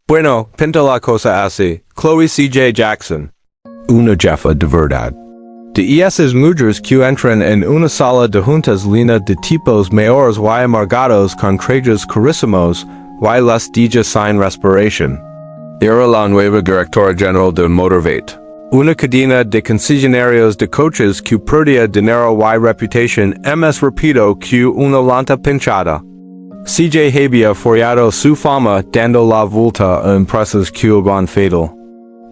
Bueno, pinto la cosa así. Chloe C.J. Jackson. Una jefa de verdad. De esas mujeres que entran en una sala de juntas llena de tipos mayores y amargados con trajes carísimos y las dichas sin respiration. Era la nueva Directora General de Motorvate. Una cadena de concesionarios de coches que perdía dinero y reputación más rápido que una lanta pinchada. CJ había forjado su fama dando la vuelta a empresas que van fatal.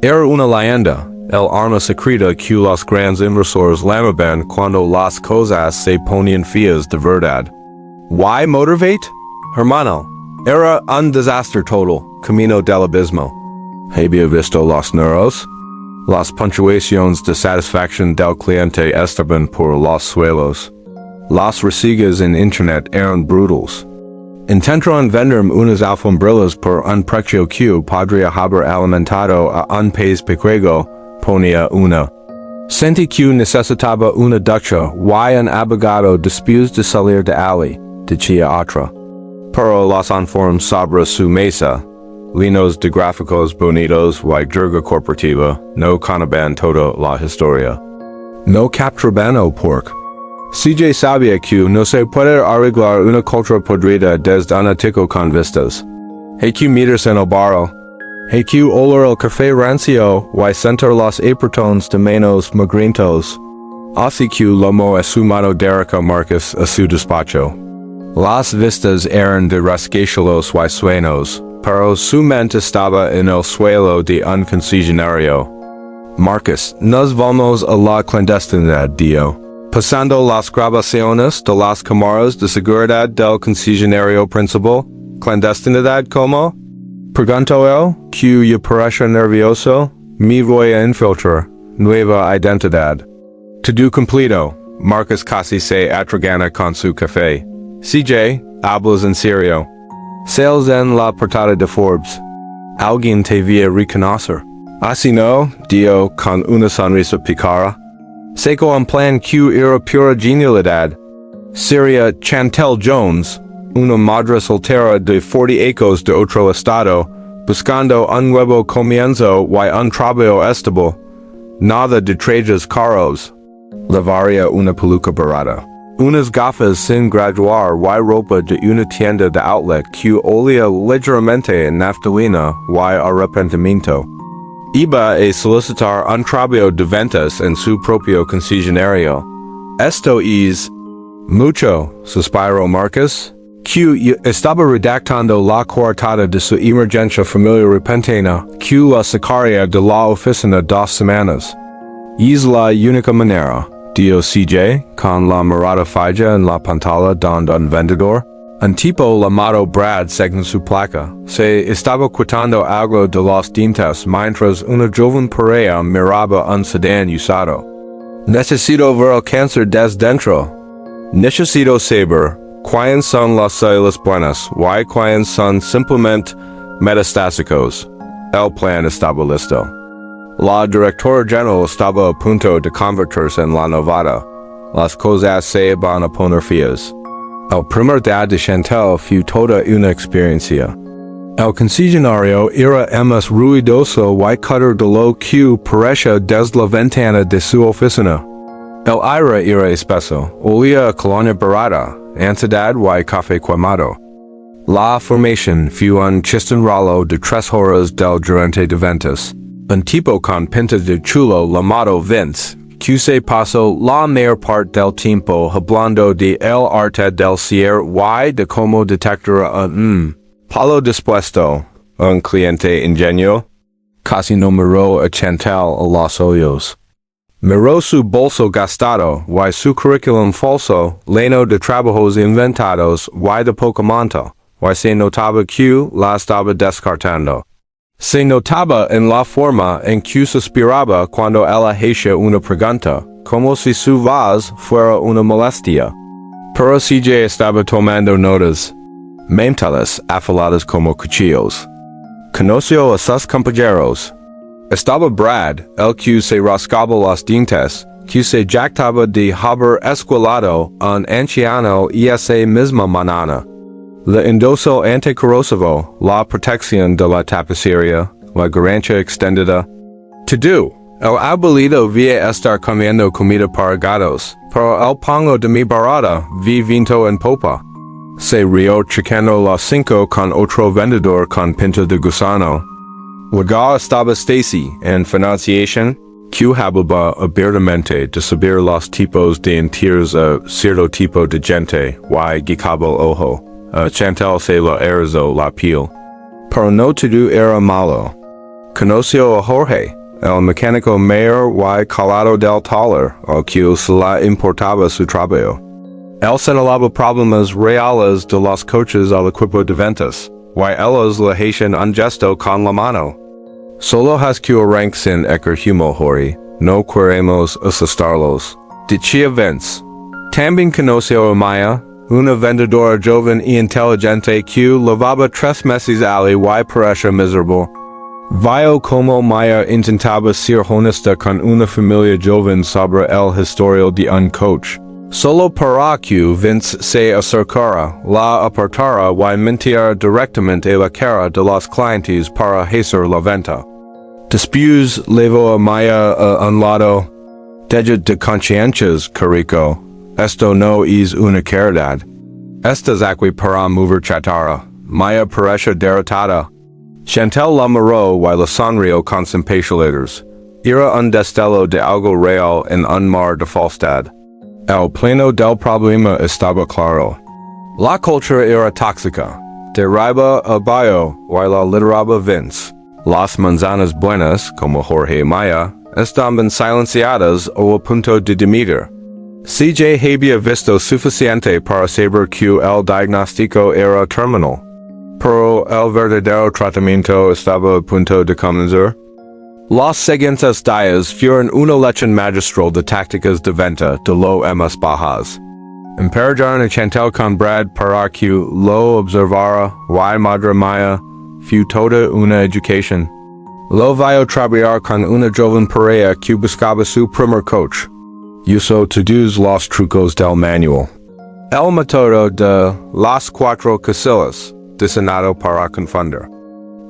Era una leyenda, el arma secreta que los grandes inversores llamaban cuando las cosas se ponían feas de verdad. Why Motorvate? Hermano, era un desastre total, camino del abismo. Había visto los números? Las puntuaciones de satisfacción del cliente estaban por los suelos. Las reseñas en internet eran brutales. Intentaron venderme unas alfombrillas por un precio que podría haber alimentado a un país pequeño, ponía una. Sentí que necesitaba una ducha y un abogado después de salir de allí, decía otra. Pero los informes sobre su mesa, linos de gráficos bonitos y jerga corporativa, no contaban toda la historia. No captraban o pork. CJ sabía que no se puede arreglar una cultura podrida desde un ático con vistas. Hay que meterse en el barro. Hay que oler el café rancio y sentir los apretones de manos mugrientos. Así que llamó a su mano Derrica Marcus a su despacho. Las vistas eran de rascacielos y sueños, pero su mente estaba en el suelo de un concesionario. Marcus, nos vamos a la clandestinidad, dio. Pasando las grabaciones de las cámaras de seguridad del concesionario principal, clandestinidad como? Preguntó él, que yo parece nervioso, me voy a infiltrar, nueva identidad. Todo completo, Marcus casi se atragana con su café. CJ, hablas en serio. Sales en la portada de Forbes. Alguien te vía reconocer. Así no, dio con una sonrisa pícara. Seco un plan que era pura genialidad. Sería Chantelle Jones, una madre soltera de 40 ecos de otro estado, buscando un nuevo comienzo y un trabajo estable. Nada de trajes caros. Llevaría una peluca barata. Unas gafas sin graduar y ropa de una tienda de outlet que olía ligeramente en naftalina y arrepentimiento. Iba a solicitar un trabajo de ventas en su propio concesionario. Esto es mucho, suspiró Marcus, que estaba redactando la coartada de su emergencia familiar repentina que la sacaría de la oficina 2 semanas. Es la única manera, dio CJ, con la mirada fija en la pantalla donde un vendedor, un tipo llamado Brad según su placa, se estaba quitando algo de los dientes mientras una joven pareja miraba un sedán usado. Necesito ver el cáncer desde dentro. Necesito saber cuáles son las células buenas y cuáles son simplemente metastásicos. El plan estaba listo. La Directora General estaba a punto de convertirse en la novata. Las cosas se iban a poner feas. El primer día de Chantelle fue toda una experiencia. El concesionario era más ruidoso y cutter de lo que parecía desde la ventana de su oficina. El aire era espeso, olía a colonia barata, ansiedad y café quemado. La formación fue un chistenralo de 3 horas del gerente de ventas. Un tipo con pinta de chulo llamado Vince, que se pasó la mayor parte del tiempo hablando de el arte del cierre y de cómo detectar un palo dispuesto, un cliente ingenuo. Casi no miró a Chantelle a los ojos. Miró su bolso gastado y su currículum falso, lleno de trabajos inventados y de poca monta, y se notaba que la estaba descartando. Se notaba en la forma en que suspiraba cuando ella hacía una pregunta, como si su voz fuera una molestia. Pero CJ estaba tomando notas. Mentales afiladas como cuchillos. Conoció a sus compañeros. Estaba Brad, el que se rascaba los dientes, que se jactaba de haber escuelado un anciano esa misma mañana. Le endoso anticorrosivo, la protección de la tapicería, la garantía extendida. To do. El abuelito via estar comiendo comida para gatos, pero el pongo de mi barata vi vinto en popa. Se rio checando las 5 con otro vendedor con pinta de gusano. Luego estaba Stacy, en financiación, que hablaba abiertamente de saber los tipos de interés a cierto tipo de gente, y guicaba el ojo. Chantelle se lo erizó la piel. Pero no todo era malo. Conoció a Jorge, el mecánico mayor y calado del taller, al que se le importaba su trabajo. Él señalaba problemas reales de los coches al equipo de ventas, y ellos le hacían un gesto con la mano. Solo has que rank sin ekerhumo Jorge, no queremos asustarlos. Dichia Vince. También conoció a Maya, una vendedora joven y inteligente que lavaba 3 meses ali y parecía miserable. Vio como Maya intentaba ser honesta con una familia joven sobre el historial de un coche. Solo para que Vince se acercara, la apartara y mentiera directamente a la cara de los clientes para hacer la venta. Después llevó a Maya a un lado. Deja de conciencias, carico. Esto no es una caridad. Estas aquí para mover chatarra. Maya parecía derrotada. Chantelle la miró y la sonrió con simpatilators. Era un destello de algo real en un mar de falsedad. El pleno del problema estaba claro. La cultura era tóxica. Derriba a Bayo y la lideraba Vince. Las manzanas buenas, como Jorge y Maya, estaban silenciadas o a punto de dimitir. CJ había visto suficiente para saber que el diagnóstico era terminal. Pero el verdadero tratamiento estaba a punto de comenzar. Los siguientes días fueron una lección magistral de tácticas de venta de lo más bajas. Emperaron a Chantelle con Brad para que lo observara y madre mía fue toda una educación. Lo vio trabajar con una joven pareja que buscaba su primer coche. Usó todos los trucos del manual. El método de las 4 casillas, diseñado para confundir.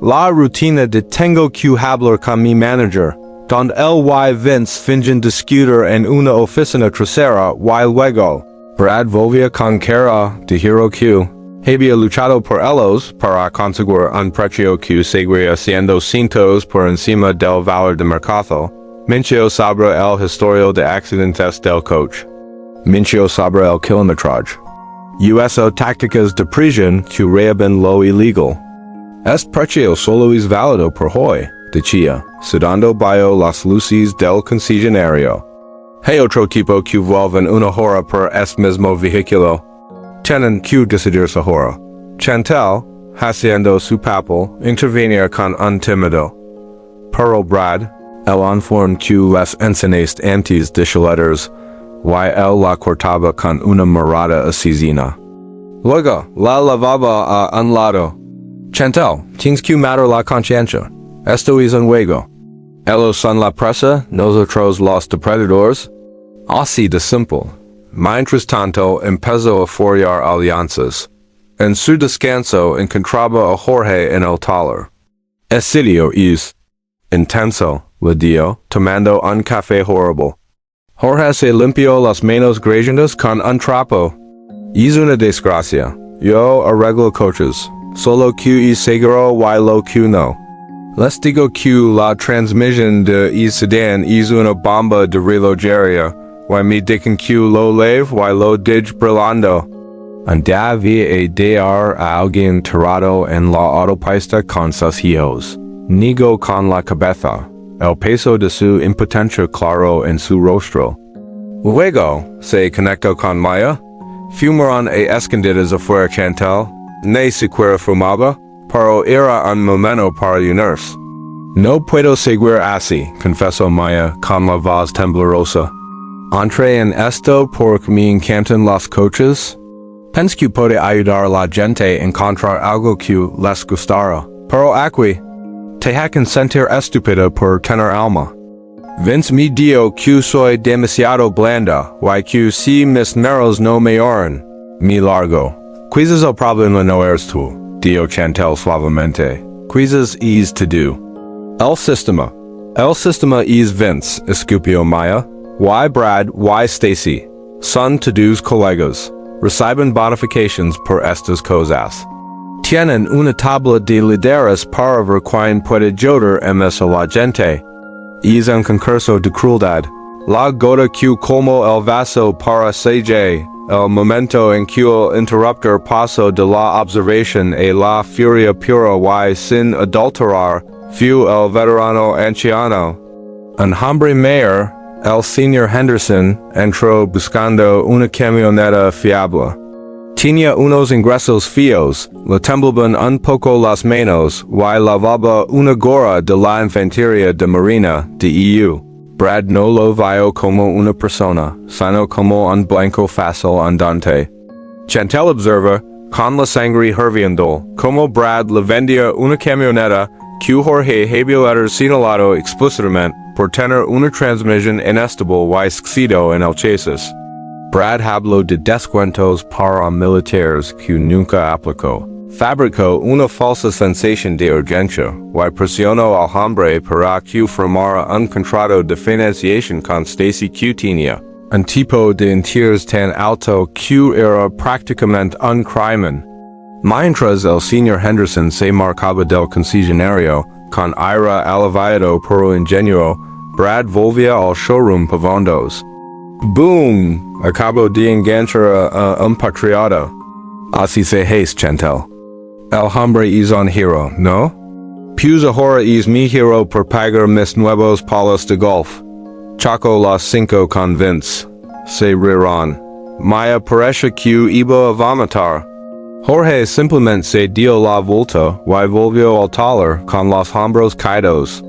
La rutina de tengo que hablar con mi manager, donde él y Vince fingen discutir en una oficina trasera y luego, Brad volvía con cara de hero que había luchado por ellos para conseguir un precio que seguía siendo cientos por encima del valor de mercado. Minció sobre el historial de accidentes del coche. Minció sobre el kilometraje. Usó tácticas de prisión que reaban lo ilegal. Es precio solo es válido por hoy, decía, sudando bajo las luces del concesionario. Hay otro tipo que vuelven una hora por este mismo vehículo. Tienen que decidirse ahora. Chantelle, haciendo su papel, intervenir con un tímido. Pero Brad, el informe que les enseñaste antes de letters, y él la cortaba con una mirada asesina. Luego, la lavaba a un lado. Chantelle, tienes que matar la conciencia. Esto es un juego. Ellos son la presa, nosotros los depredadores. Así de simple. Mientras tanto, empezó a formar alianzas. En su descanso, encontraba a Jorge en el taller. El sitio es intenso, le dio, tomando un café horrible. Jorge se limpió las manos grasientas con un trapo. Es una desgracia. Yo arreglo coches. Solo que es seguro y lo que no. Les digo que la transmisión de sedán es una bomba de relojería. Y me dicen que lo lave y lo dig brillando. Anda via dar a alguien tirado en la autopista con sus hijos. Nigo con la cabeza. El peso de su impotencia claro en su rostro. Luego, se conectó con Maya. Fumaron a escondidas afuera Chantelle. Ni siquiera fumaba, pero era un momento para unirse. No puedo seguir así, confesó Maya con la voz temblorosa. Entré en esto porque me encantan los coches. Pensé que puede ayudar a la gente a encontrar algo que les gustara. Pero aquí, te hacen sentir estúpida por tener alma. Vince me dijo que soy demasiado blanda, y que si mis nervios no me oran, me largo. Quizás el problema no eres tú, dio Chantelle suavemente. Quizás es to do. El sistema. El sistema es Vince, escupió Maya. Why Brad, why Stacy. Son to-dos colegas. Reciben bonifications por estas cosas. Tienen una tabla de líderes para ver quién puede ayudar más a la gente. Es un concurso de crueldad. La gota que colmó el vaso para CJ, el momento en que el interruptor pasó de la observación a la furia pura y sin adulterar, fue el veterano anciano. Un hombre mayor, el señor Henderson, entró buscando una camioneta fiable. Tenía unos ingresos feos, le temblaban un poco las manos y lavaba una gorra de la infantería de Marina de EU. Brad no lo vio como una persona, sino como un blanco fácil andante. Chantelle observa, con la sangre hirviendo, como Brad le vendía una camioneta que Jorge había señalado explícitamente por tener una transmisión inestable y esquecido en el chasis. Brad habló de descuentos para militares que nunca aplicó. Fabricó una falsa sensación de urgencia y presionó al hombre para que firmara un contrato de financiación con Stacy que tenía un tipo de interés tan alto que era prácticamente un crimen. Mientras el señor Henderson se marcaba del concesionario con aire aliviado por ingenuo, Brad volvía al showroom pavondos. Boom! Acabo de enganchar a un patriota. Así se hace, Chantelle. El hombre es un hero, ¿no? Pues ahora es mi hero por pagar mis nuevos palos de golf. Choco las 5 con Vince. Se rirán. Maya parece que iba a vomitar. Jorge simplemente se dio la vuelta y volvió al taller con los hombros caídos.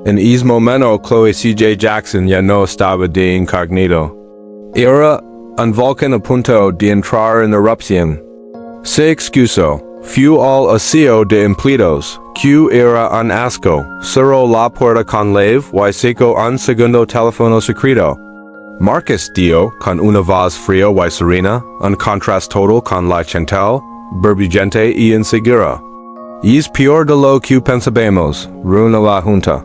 En ese momento Chloe CJ Jackson ya no estaba de incógnito. Era un volcán a punto de entrar en erupción. Se excusó, fue al aseo de empleados, que era un asco, cerró la puerta con llave y sacó un segundo teléfono secreto. Marcus dio, con una voz fría y serena, un contraste total con la Chantelle, burbujante y insegura. Es peor de lo que pensábamos, ruina la junta.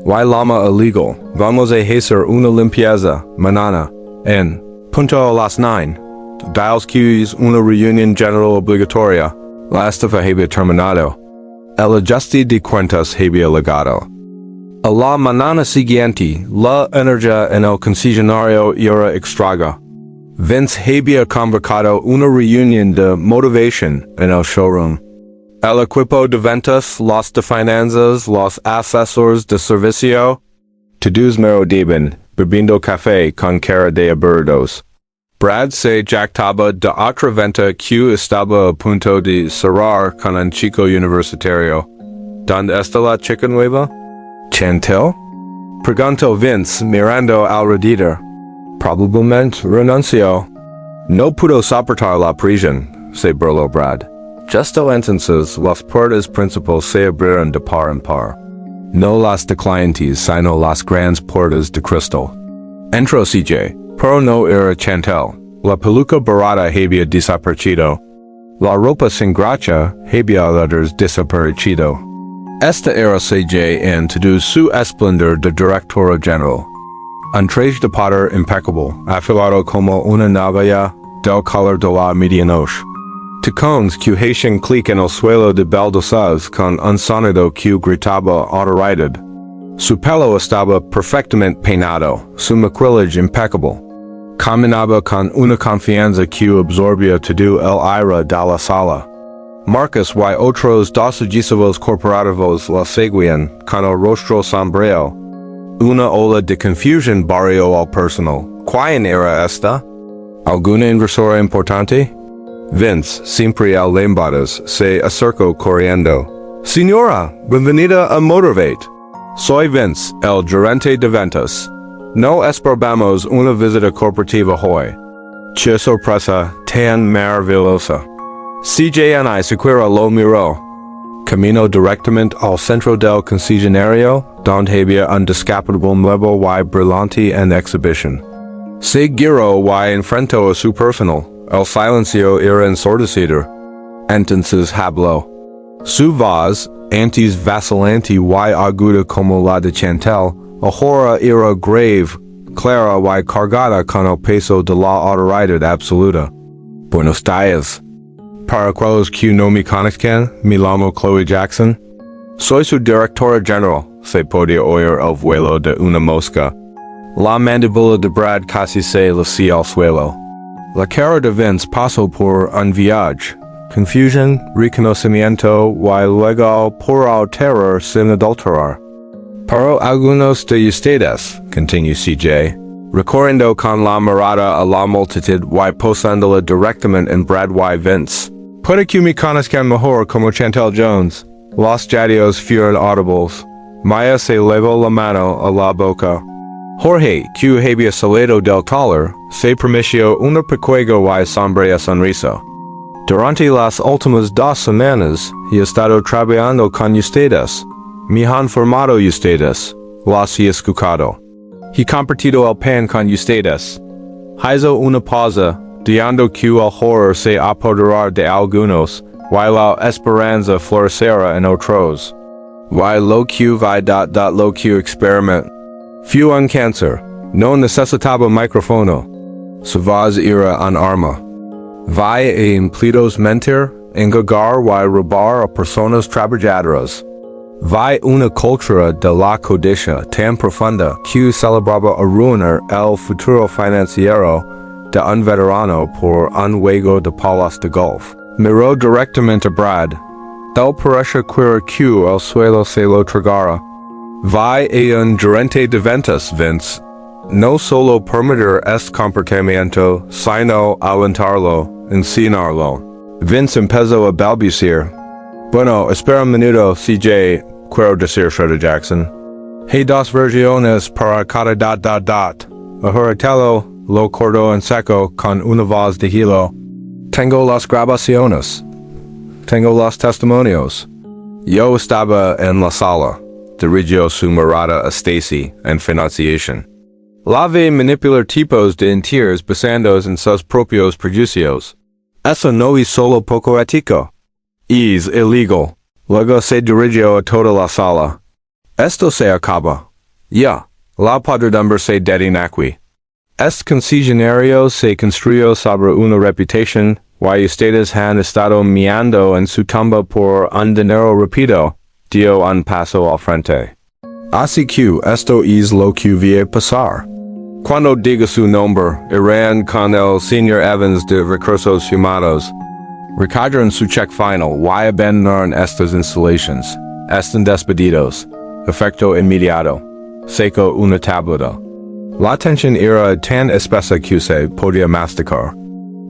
Y lama illegal, vamos a hacer una limpieza, mañana, en punto a las 9. Dials que es una reunión general obligatoria. La estafa había terminado. El ajuste de cuentas había llegado. A la mañana siguiente, la energía en el concesionario era extraña. Vince había convocado una reunión de motivación en el showroom. El equipo de ventas, los de finanzas, los asesores de servicio, todos merodeaban, bebiendo café con cara de aburridos. Brad se jactaba de otra venta que estaba a punto de cerrar con un chico universitario. ¿Dónde está la chica nueva? ¿Chantelle? Preguntó Vince mirando alrededor. Probablemente renunció. No pudo soportar la presión, se burló Brad. Justo entonces las puertas principales se abrieron de par en par. No las de clientes sino las grandes puertas de cristal. Entró CJ, pero no era Chantelle. La peluca barata había desaparecido. La ropa sin gracia había desaparecido. Esta era CJ en todo su esplendor de Directora General. Un traje de poder impecable, afilado como una navaja del color de la medianoche. Tacones que hacían clic en el suelo de baldosas con un sonido que gritaba autorated. Su pelo estaba perfectamente peinado, su maquillaje impecable. Caminaba con una confianza que absorbía todo el aire de la sala. Marcus y otros dos agresivos corporativos la seguían con el rostro sombrío. Una ola de confusión barrió al personal. ¿Quién era esta? ¿Alguna inversora importante? Vince, siempre al lembadas, se acercó corriendo. Señora, bienvenida a Motorvate. Soy Vince, el gerente de ventas. No esperamos una visita corporativa hoy. ¡Qué sorpresa tan maravillosa! CJ y Sequira lo miró. Camino directamente al centro del concesionario, donde había un descapotable nuevo y brillante en exhibición. Se giró y enfrentó a su personal, El silencio era ensordecido. Entonces habló. Su voz, antes vacilante y aguda como la de Chantelle, ahora era grave, clara y cargada con el peso de la autoridad absoluta. Buenos días. Para aquellos que no me conozcan, me llamo Chloe Jackson. Soy su Directora General. Se podía oír el vuelo de una mosca. La mandíbula de Brad casi se le hacía al suelo. La cara de Vince pasó por un viaje. Confusion, reconocimiento y luego puro terror sin adulterar. Para algunos de ustedes, continue CJ, recorriendo con la mirada a la multitud y posándola directamente en Brad y Vince. Puede que me conozcan mejor como Chantelle Jones. Los jadios fueron audibles. Maya se levó la mano a la boca. Jorge, que había salido del taller, se permitió una pequeña y sombría sonrisa. Durante las últimas 2 semanas, he estado trabajando con ustedes. Me han formado ustedes. Los he escuchado. He compartido el pan con ustedes. Hizo una pausa, dejando que el horror se apoderara de algunos, y la esperanza floreciera en otros. Y lo que lo que experiment. Fue un cáncer. No necesitaba micrófono. Su voz era un arma. Vai a empleados mentir, engañar y robar a personas trabajadoras. Vai una cultura de la codicia tan profunda que celebraba arruinar el futuro financiero de un veterano por un juego de palas de golf. Miró directamente a Brad. Tal parece que el suelo se lo tragara. Vai a un gerente de ventas, Vince. No solo permitir este comportamiento, sino alentarlo, enseñarlo. Vince empezó a balbucear. Bueno, espera un minuto, CJ, quiero decir Shredder Jackson. Hay 2 versiones para cada ... Ajoratelo lo cortó en seco con una voz de hilo. Tengo las grabaciones. Tengo los testimonios. Yo estaba en la sala. Dirigió su mirada a Stacy en financiación. La ve manipular tipos de entiers basados en sus propios prejuicios. Eso no es solo poco ético. Es illegal. Luego se dirigió a toda la sala. Esto se acaba. Ya. La podredumbre se detiene aquí. Este concesionario se construyó sobre una reputación, y ustedes han estado meando en su tumba por un dinero rápido. Dio un paso al frente. Así que esto es lo que vi pasar. Cuando diga su nombre, irán con el señor Evans de Recursos Humanos. Recadran su check final y abandonaron estas instalaciones. Están despedidos. Efecto inmediato. Seco una tableta. La tensión era tan espesa que se podía masticar.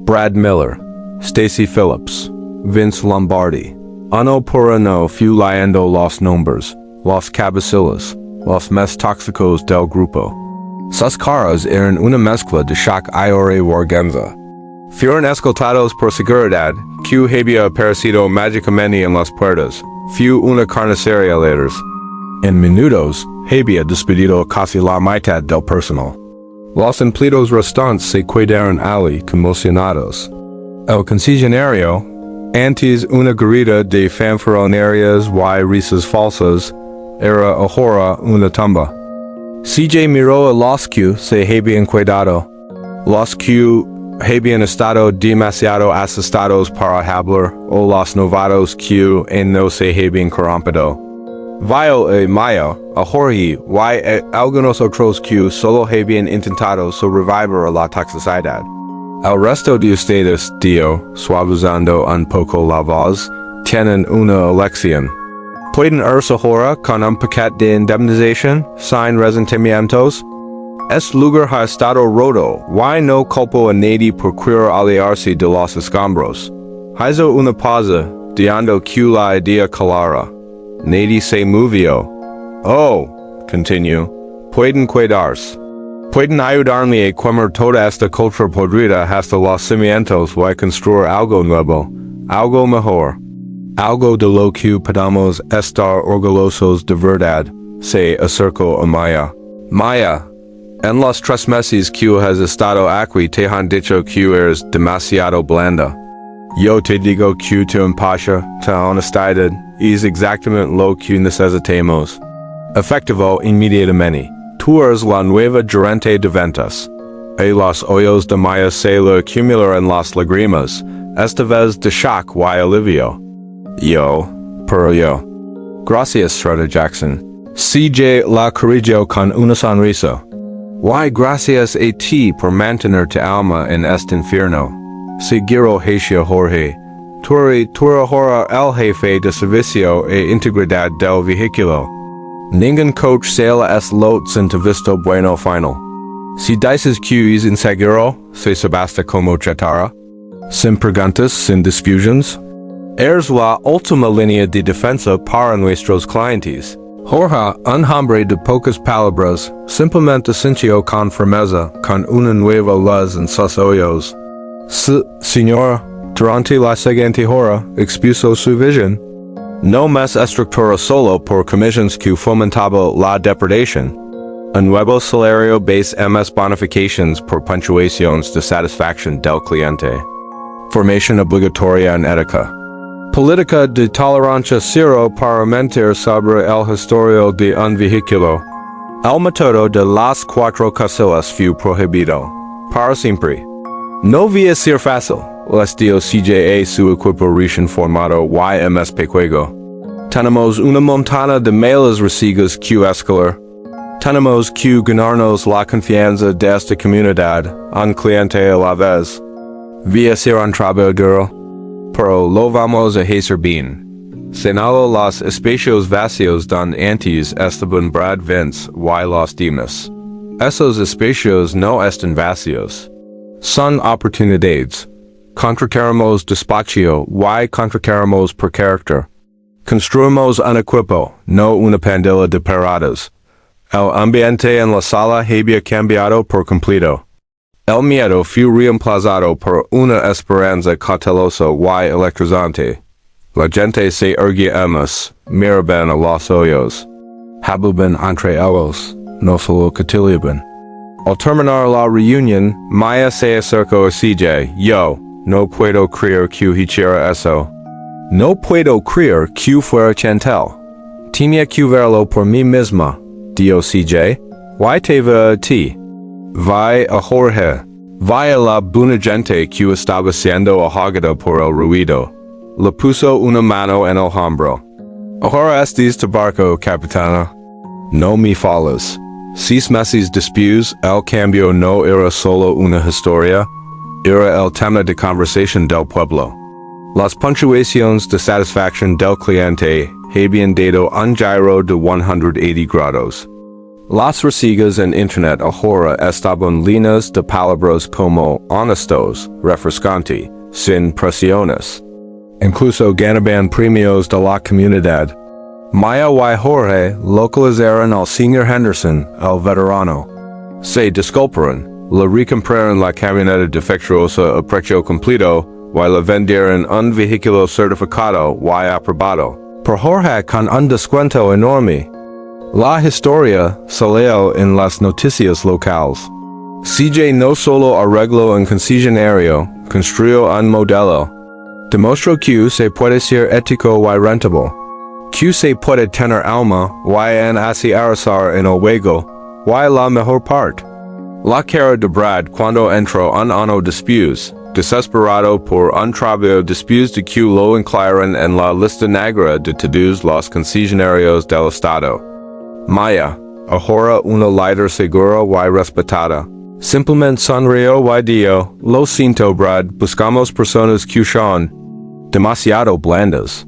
Brad Miller. Stacy Phillips. Vince Lombardi. Uno por uno fue leyendo los nombres, los cabecillas, los más tóxicos del grupo. Sus caras eran una mezcla de shock y vergüenza. Fueron escoltados por seguridad, que había aparecido mágicamente en las puertas. Fue una carnicería letters. En minutos, había despedido casi la mitad del personal. Los empleados restantes se quedaron allí conmocionados. El concesionario, antes una guerrilla de fanfarronerias y risas falsas, era ahora una tumba. CJ miró a los que se habían cuidado. Los que habían estado demasiado asustados para hablar, o los novatos que no se habían corrompido. Vio a Maya, a Jorge y a algunos otros que solo habían intentado sobrevivir a la toxicidad. El resto de ustedes, Dio, suavizando un poco la voz, tienen una elección. Pueden irse ahora con un paquete de indemnización, sin resentimientos. Es lugar ha estado roto, y no culpo a nadie por querer aliarse de los escombros. Hizo una pausa, dejando que la idea clara. Nadie se movió. Oh, continue. Pueden quedarse. Pueden ayudarme a quemar toda esta cultura podrida hasta los cimientos y construir algo nuevo, algo mejor. Algo de lo que podamos estar orgullosos de verdad, se acercó a Maya. Maya, En los 3 meses que has estado aquí te han dicho que eres demasiado blanda. Yo te digo que tu empatía, tu honestidad, es exactamente lo que necesitamos. Efectivo inmediatamente. Tú eres la nueva gerente de ventas. Y los hoyos de Maya se le acumulan las lágrimas, esta vez de shock y alivio. Pero yo. Gracias, Directora Jackson. CJ la corrigió con una sonrisa. Y gracias a ti por mantener tu alma en este infierno. Seguiro Hacia Jorge. Tu ahora el jefe de servicio e integridad del vehículo. Ningún coach sale es lot sin tu visto bueno final. Si dices que es inseguro, se basta como chatarra. Sin preguntas, sin discusiones. Eres la última línea de defensa para nuestros clientes. Jorge, un hombre de pocas palabras, simplemente sintió con firmeza, con una nueva luz en sus ojos. Señora, durante la siguiente hora, expuso su visión. No más estructura solo por comisiones que fomentaba la depredación. Un nuevo salario base más bonifications por puntuaciones de satisfacción del cliente. Formación obligatoria en ética. Política de tolerancia cero para mentir sobre el historial de un vehículo. El método de las 4 casillas fue prohibido. Para siempre. No vía ser fácil. Les dio CJA su equipo recién formado YMS Pequego. Tenemos una montana de mails recibidos que escalar. Tenemos que ganarnos la confianza de esta comunidad, un cliente a la vez. Vía ser un trabajo duro. Pero lo vamos a hacer bien. Señalo los espacios vacíos donde antes estaban Brad Vince y los demás. Esos espacios no están vacíos. Son oportunidades. Contracaremos despacio y contracaremos por carácter. Construimos un equipo, no una pandilla de paradas. El ambiente en la sala había cambiado por completo. El miedo fue reemplazado por una esperanza cautelosa y electrizante. La gente se erguía más, miraban a los ojos. Hablaban entre ellos, no solo cotidiaban. Al terminar la reunión, Maya se acercó a CJ. Yo, no puedo creer que hiciera eso. No puedo creer que fuera Chantelle. Tenía que verlo por mí misma, dijo CJ. Y te va a ti. Vai a Jorge. Vai a la buena gente que estaba siendo ahogada por el ruido. Le puso una mano en el hombro. Ahora estés tu barco, capitana. No me falles. 6 meses después, el cambio no era solo una historia, era el tema de conversación del pueblo. Las puntuaciones de satisfacción del cliente habían dado un giro de 180 grados. Las reseñas en Internet ahora estaban llenas de palabras como honestos, refrescante, sin presiones. Incluso ganaban premios de la comunidad. Maya y Jorge localizaron al señor Henderson, el veterano. Se disculparon, le recompraron la camioneta defectuosa a precio completo y le vendieron un vehículo certificado y aprobado. Por Jorge con un descuento enorme. La historia salió en las noticias locales. CJ no solo arregló un concesionario, construyó un modelo. Demostró que se puede ser ético y rentable. Que se puede tener alma y en así arrasar en el juego, y la mejor parte. La cara de Brad cuando entró un ano después, desesperado por un trabajo después de que lo incluyeron en la lista negra de todos los concesionarios del estado. Maya, ahora una líder segura y respetada. Simplemente sonrió y dijo, lo siento Brad, buscamos personas que son demasiado blandas.